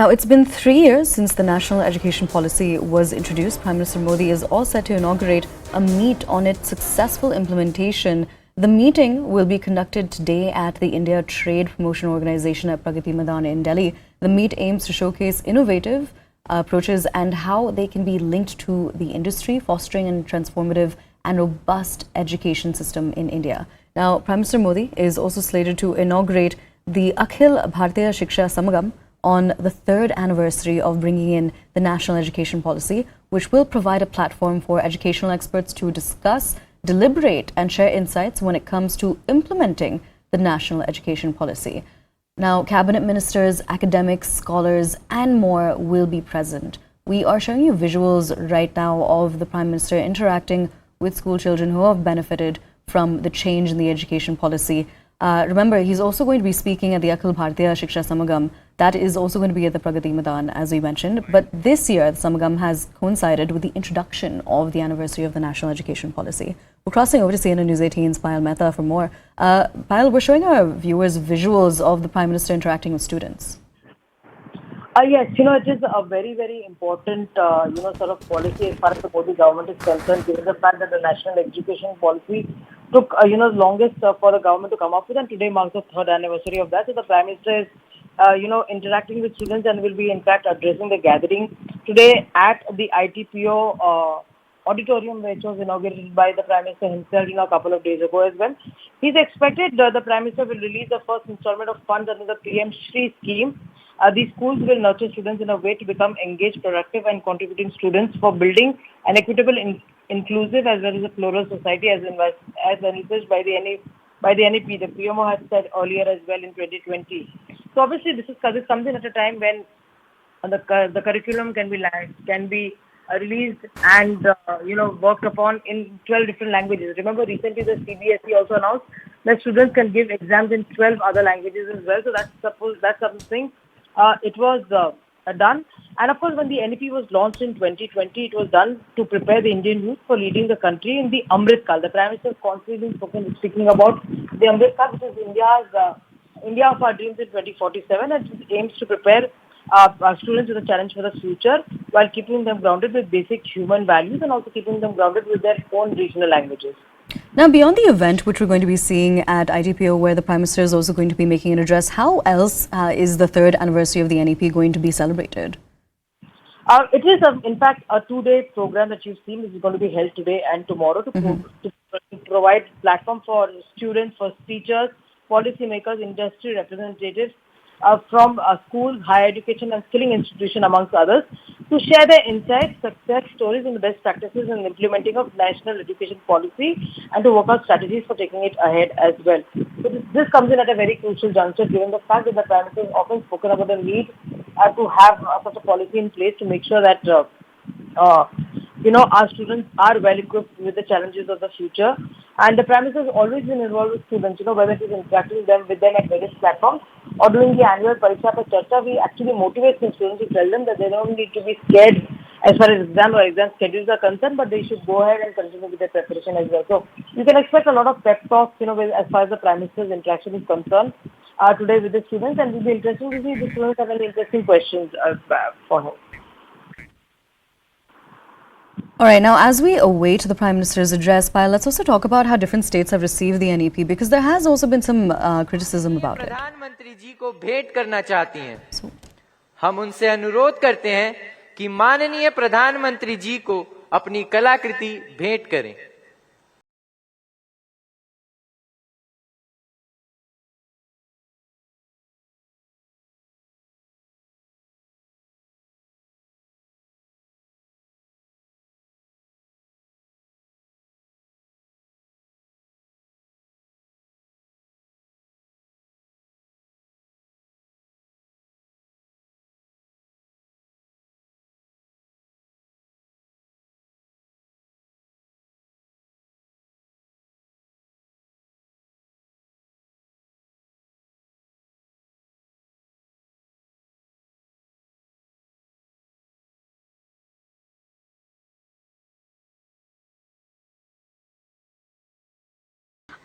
Now, it's been 3 years since the national education policy was introduced. Prime Minister Modi is all set to inaugurate a meet on its successful implementation. The meeting will be conducted today at the India Trade Promotion Organization at Pragati Maidan in Delhi. The meet aims to showcase innovative approaches and how they can be linked to the industry, fostering a transformative and robust education system in India. Now, Prime Minister Modi is also slated to inaugurate the Akhil Bharatiya Shiksha Samagam on the 3rd anniversary of bringing in the national education policy, which will provide a platform for educational experts to discuss, deliberate and share insights when it comes to implementing the national education policy. Now, cabinet ministers, academics, scholars and more will be present. We are showing you visuals right now of the Prime Minister interacting with school children who have benefited from the change in the education policy. Remember, he's also going to be speaking at the Akhil Bharatiya Shiksha Samagam. That is also going to be at the Pragati Maidan, as we mentioned. But this year, the Samagam has coincided with the introduction of the anniversary of the national education policy. We're crossing over to CNN News 18's Payal Mehta for more. Payal, we're showing our viewers visuals of the Prime Minister interacting with students. Yes, it is a very, very important, sort of policy as far as the Modi government is concerned, given the fact that the national education policy took, longest for the government to come up with, and today marks the 3rd anniversary of that. So the Prime Minister is, interacting with students and will be, in fact, addressing the gathering today at the ITPO auditorium, which was inaugurated by the Prime Minister himself, a couple of days ago as well. He's expected the Prime Minister will release the first installment of funds under the PM Shri scheme. These schools will nurture students in a way to become engaged, productive and contributing students for building an equitable, inclusive as well as a plural society as envisaged by the NEP. The PMO had said earlier as well in 2020. So obviously this comes in at a time when the curriculum can be released and worked upon in 12 different languages. Remember, recently the CBSE also announced that students can give exams in 12 other languages as well. So that's something. It was done, and of course when the NEP was launched in 2020, it was done to prepare the Indian youth for leading the country in the Amrit Kal. The Prime Minister has constantly been speaking about the Amrit Kal, which is India of our dreams in 2047, and it aims to prepare students with a challenge for the future while keeping them grounded with basic human values and also keeping them grounded with their own regional languages. Now, beyond the event, which we're going to be seeing at ITPO, where the Prime Minister is also going to be making an address, how else is the 3rd anniversary of the NEP going to be celebrated? It is, in fact, a 2-day program that you've seen. This is going to be held today and tomorrow to provide platform for students, for teachers, policymakers, industry representatives from schools, higher education and skilling institutions, amongst others, to share their insights, success stories and the best practices in implementing of national education policy and to work out strategies for taking it ahead as well. So this comes in at a very crucial juncture, given the fact that the Prime Minister has often spoken about the need to have such a policy in place to make sure that our students are well equipped with the challenges of the future. And the Prime Minister has always been involved with students, whether it is interacting with them at various platforms or during the annual Pariksha Pe Charcha. We actually motivate the students to tell them that they don't need to be scared as far as exam schedules are concerned, but they should go ahead and continue with their preparation as well. So you can expect a lot of pep talks, as far as the Prime Minister's interaction is concerned today with the students, and it will be interesting to see if the students have any interesting questions for him. All right, now as we await the Prime Minister's address, let's also talk about how different states have received the NEP, because there has also been some criticism about it. प्रधानमंत्री जी को भेंट करना चाहती हैं। हम उनसे अनुरोध करते हैं कि माननीय प्रधानमंत्री जी को अपनी कलाकृति भेंट करें।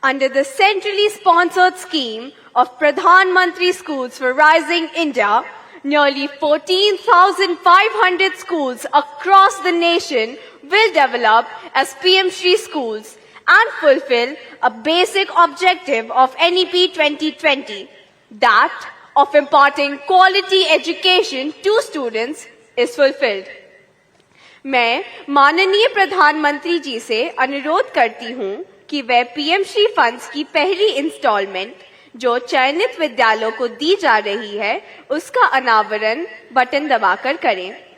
Under the centrally sponsored scheme of Pradhan Mantri Schools for Rising India, nearly 14,500 schools across the nation will develop as PM Shri schools and fulfill a basic objective of NEP 2020, that of imparting quality education to students is fulfilled. मैं माननीय प्रधानमंत्री जी से अनुरोध करती हूं कि वे PM Shri funds की पहली इंस्टॉलमेंट जो चयनित विद्यालयों को दी जा रही है उसका अनावरण बटन दबाकर करें।